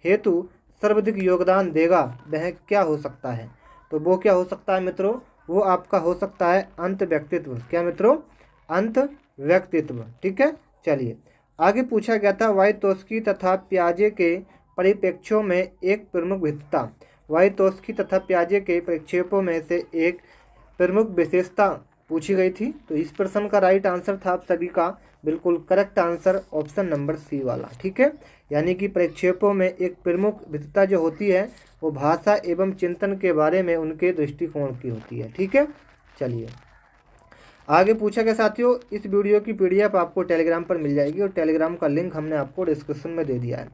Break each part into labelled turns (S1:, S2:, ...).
S1: हेतु सर्वाधिक योगदान देगा वह क्या हो सकता है? तो वो क्या हो सकता है मित्रों? वो आपका हो सकता है अंत व्यक्तित्व। क्या मित्रों? अंत व्यक्तित्व। ठीक है, चलिए आगे पूछा गया था वाइतोस्की तथा पियाजे के परिप्रेक्ष्यों में एक प्रमुख विशेषता। वाइतोस्की तथा पियाजे के प्रक्षेपों में से एक प्रमुख विशेषता पूछी गई थी। तो इस प्रश्न का राइट आंसर था आप सभी का बिल्कुल correct answer option number C वाला। ठीक है, यानी कि प्रक्षेपों में एक प्रमुख विशेषता जो होती है वो भाषा एवं चिंतन के बारे में उनके दृष्टिकोण की होती है। ठीक है, चलिए आगे पूछा गया साथियों, इस वीडियो की पीडीएफ आपको टेलीग्राम पर मिल जाएगी और टेलीग्राम का लिंक हमने आपको डिस्क्रिप्शन में दे दिया है।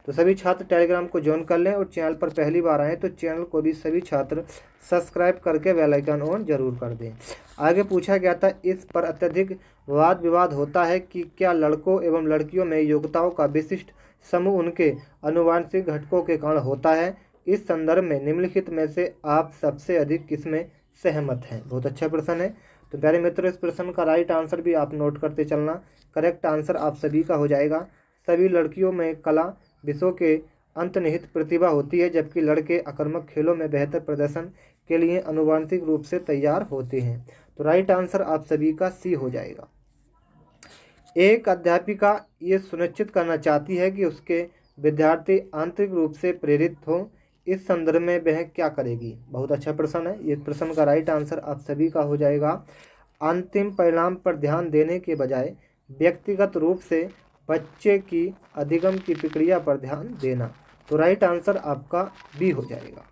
S1: तो सभी छात्र टेलीग्राम को ज्वाइन कर लें और चैनल पर पहली बार आएँ तो चैनल को भी सभी छात्र सब्सक्राइब करके बेल आइकन ऑन जरूर कर दें। आगे पूछा गया था इस पर अत्यधिक वाद विवाद होता है कि क्या लड़कों एवं लड़कियों में योग्यताओं का विशिष्ट समूह उनके आनुवांशिक घटकों के कारण होता है। इस संदर्भ में निम्नलिखित में से आप सबसे अधिक किसमें सहमत हैं? बहुत अच्छा प्रश्न है। तो प्यारे मित्रों, इस प्रश्न का राइट आंसर भी आप नोट करते चलना। करेक्ट आंसर आप सभी का हो जाएगा सभी लड़कियों में कला विषयों के अंतर्निहित प्रतिभा होती है, जबकि लड़के आक्रामक खेलों में बेहतर प्रदर्शन के लिए आनुवांशिक रूप से तैयार होते हैं। तो राइट आंसर आप सभी का सी हो जाएगा। एक अध्यापिका ये सुनिश्चित करना चाहती है कि उसके विद्यार्थी आंतरिक रूप से प्रेरित हों। इस संदर्भ में वह क्या करेगी? बहुत अच्छा प्रश्न है। ये प्रश्न का राइट आंसर आप सभी का हो जाएगा अंतिम परिणाम पर ध्यान देने के बजाय व्यक्तिगत रूप से बच्चे की अधिगम की प्रक्रिया पर ध्यान देना। तो राइट आंसर आपका बी हो जाएगा।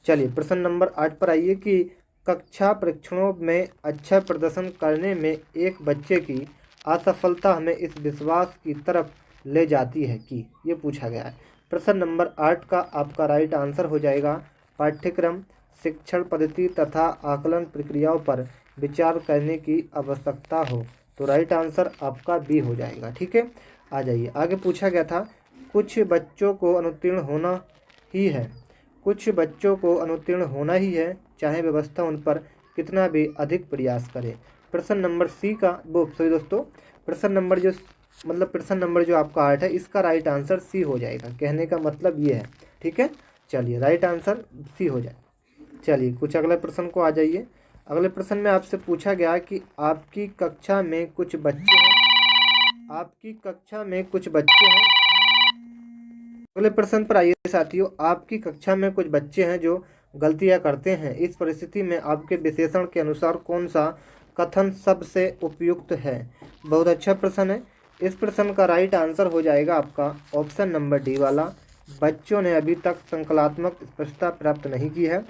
S1: चलिए प्रश्न नंबर 8 पर आइए कि कक्षा परीक्षणों में अच्छा प्रदर्शन करने में एक बच्चे की असफलता हमें इस विश्वास की तरफ ले जाती है कि, ये पूछा गया है। प्रश्न नंबर 8 का आपका राइट आंसर हो जाएगा पाठ्यक्रम, शिक्षण पद्धति तथा आकलन प्रक्रियाओं पर विचार करने की आवश्यकता हो। तो राइट आंसर आपका बी हो जाएगा। ठीक है, आ जाइए आगे पूछा गया था कुछ बच्चों को अनुत्तीर्ण होना ही है, कुछ बच्चों को अनुत्तीर्ण होना ही है चाहे व्यवस्था उन पर कितना भी अधिक प्रयास करे। प्रश्न नंबर सी का वो सॉरी दोस्तों, प्रश्न नंबर जो आपका 8 है इसका राइट आंसर सी हो जाएगा। कहने का मतलब ये है। ठीक है, चलिए राइट आंसर सी हो जाए। चलिए कुछ अगले प्रश्न को आ जाइए। अगले प्रश्न में आपसे पूछा गया कि आपकी कक्षा में कुछ बच्चे हैं, आपकी कक्षा में कुछ बच्चे हैं। अगले प्रश्न पर आइए साथियों, आपकी कक्षा में कुछ बच्चे हैं जो गलतियां करते हैं। इस परिस्थिति में आपके विश्लेषण के अनुसार कौन सा कथन सबसे उपयुक्त है? बहुत अच्छा प्रश्न है। इस प्रश्न का राइट आंसर हो जाएगा आपका ऑप्शन नंबर डी वाला। बच्चों ने अभी तक संकल्पात्मक स्पष्टता प्राप्त नहीं की है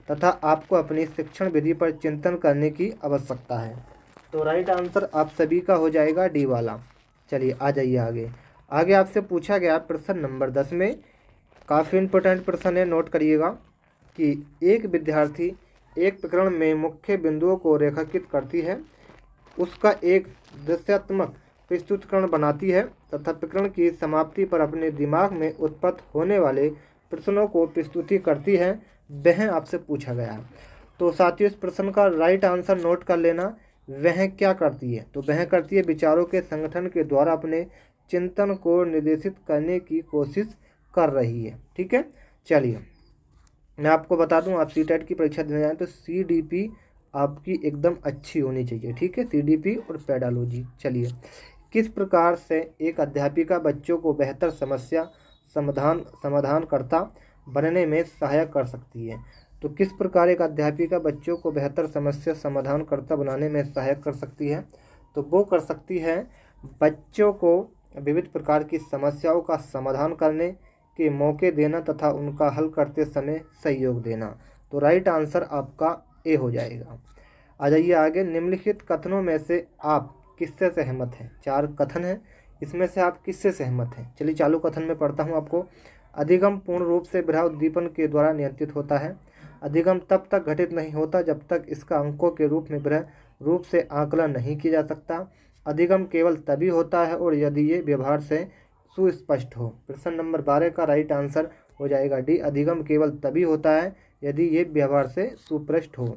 S1: तथा आपको अपनी शिक्षण विधि पर चिंतन करने की आवश्यकता है। तो राइट आंसर आप सभी का हो जाएगा डी वाला। चलिए आ जाइए आगे। आगे आपसे पूछा गया प्रश्न नंबर 10 में काफ़ी इंपॉर्टेंट प्रश्न है, नोट करिएगा कि एक विद्यार्थी एक प्रकरण में मुख्य बिंदुओं को रेखांकित करती है, उसका एक दृश्यात्मक प्रस्तुतिकरण बनाती है तथा प्रकरण की समाप्ति पर अपने दिमाग में उत्पन्न होने वाले प्रश्नों को प्रस्तुति करती है, वह आपसे पूछा गया है। तो साथियों इस प्रश्न का राइट आंसर नोट कर लेना। वह क्या करती है? तो वह करती है विचारों के संगठन के द्वारा अपने चिंतन को निर्देशित करने की कोशिश कर रही है। ठीक है, चलिए मैं आपको बता दूं, आप सीटेट की परीक्षा देने जाएं तो सीडीपी आपकी एकदम अच्छी होनी चाहिए। ठीक है, सीडीपी और पेडालॉजी। चलिए किस प्रकार से एक अध्यापिका बच्चों को बेहतर समस्या समाधानकर्ता बनने में सहायक कर सकती है? तो किस प्रकार एक अध्यापिका बच्चों को बेहतर समस्या समाधानकर्ता बनाने में सहायक कर सकती है? तो वो कर सकती है बच्चों को विविध प्रकार की समस्याओं का समाधान करने के मौके देना तथा उनका हल करते समय सहयोग देना। तो राइट आंसर आपका ए हो जाएगा। आ जाइए आगे। निम्नलिखित कथनों में से आप किससे सहमत हैं? 4 कथन हैं, इसमें से आप किससे सहमत हैं? चलिए चालू कथन में पढ़ता हूँ आपको। अधिगम पूर्ण रूप से बाह्य उद्दीपन के द्वारा नियंत्रित होता है। अधिगम तब तक घटित नहीं होता जब तक इसका अंकों के रूप में बाह्य रूप से आकलन नहीं किया जा सकता। अधिगम केवल तभी होता है और यदि ये व्यवहार से सुस्पष्ट हो। प्रश्न नंबर 12 का राइट आंसर हो जाएगा डी। अधिगम केवल तभी होता है यदि ये व्यवहार से सुस्पष्ट हो।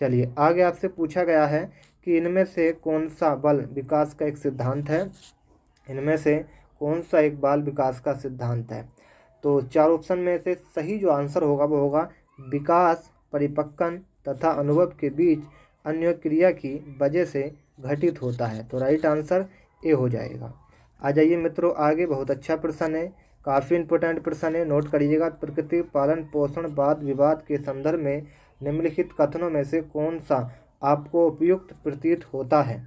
S1: चलिए आगे आपसे पूछा गया है कि इनमें से कौन सा बल विकास का एक सिद्धांत है? इनमें से कौन सा एक बाल विकास का सिद्धांत है? तो 4 ऑप्शन में से सही जो आंसर होगा वो होगा विकास परिपक्वन तथा अनुभव के बीच अन्य क्रिया की वजह से घटित होता है। तो राइट आंसर ए हो जाएगा। आ जाइए मित्रों आगे, बहुत अच्छा प्रश्न है, काफ़ी इंपॉर्टेंट प्रश्न है, नोट करिएगा। प्रकृति पालन पोषण वाद विवाद के संदर्भ में निम्नलिखित कथनों में से कौन सा आपको उपयुक्त प्रतीत होता है?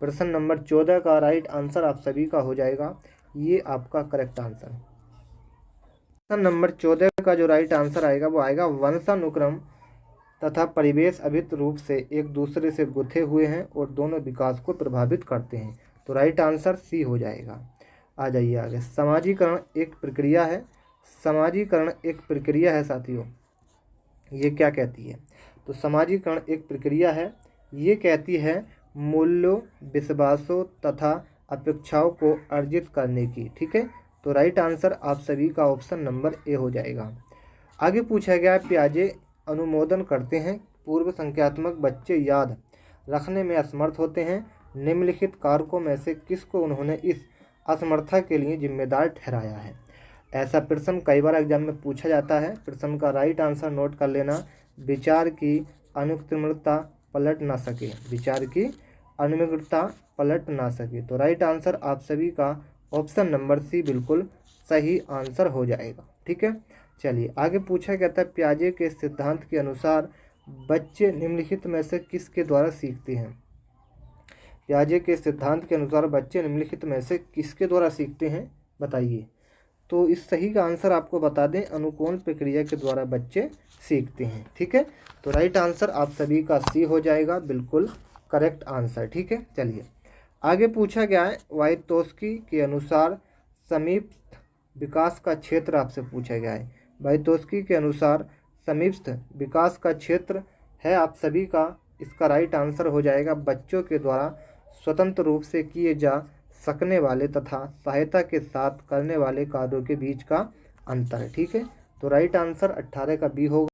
S1: प्रश्न नंबर 14 का राइट आंसर आप सभी का हो जाएगा, ये आपका करेक्ट आंसर। प्रश्न नंबर 14 का जो राइट आंसर आएगा वो आएगा वंशानुक्रम तथा परिवेश अभिन्न रूप से एक दूसरे से गुथे हुए हैं और दोनों विकास को प्रभावित करते हैं। तो राइट आंसर सी हो जाएगा। आ जाइए आगे, समाजीकरण एक प्रक्रिया है। समाजीकरण एक प्रक्रिया है साथियों, ये क्या कहती है? तो समाजीकरण एक प्रक्रिया है, ये कहती है मूल्यों विश्वासों तथा अपेक्षाओं को अर्जित करने की। ठीक है, तो राइट आंसर आप सभी का ऑप्शन नंबर ए हो जाएगा। आगे पूछा गया है पियाजे अनुमोदन करते हैं पूर्व संख्यात्मक बच्चे याद रखने में असमर्थ होते हैं, निम्नलिखित कारकों में से किसको उन्होंने इस असमर्थता के लिए जिम्मेदार ठहराया है? ऐसा प्रश्न कई बार एग्जाम में पूछा जाता है। प्रश्न का राइट आंसर नोट कर लेना, विचार की अनुक्रमणिकता पलट ना सके, विचार की अनुक्रमणिकता पलट ना सके। तो राइट आंसर आप सभी का ऑप्शन नंबर सी बिल्कुल सही आंसर हो जाएगा। ठीक है, चलिए आगे पूछा गया था पियाजे के सिद्धांत के अनुसार बच्चे निम्नलिखित में से किसके द्वारा सीखते हैं? पियाजे के सिद्धांत के अनुसार बच्चे निम्नलिखित में से किसके द्वारा सीखते हैं, बताइए। तो इस सही का आंसर आपको बता दें, अनुकूल प्रक्रिया के द्वारा बच्चे सीखते हैं। ठीक है, तो राइट आंसर आप सभी का सी हो जाएगा, बिल्कुल करेक्ट आंसर। ठीक है, चलिए आगे पूछा गया है वाइटोस्की के अनुसार समीपस्थ विकास का क्षेत्र आपसे पूछा गया है। वाइटोस्की के अनुसार समीपस्थ विकास का क्षेत्र है आप सभी का, इसका राइट आंसर हो जाएगा बच्चों के द्वारा स्वतंत्र रूप से किए जा सकने वाले तथा सहायता के साथ करने वाले कार्यों के बीच का अंतर। ठीक है, तो राइट आंसर 18 का बी होगा।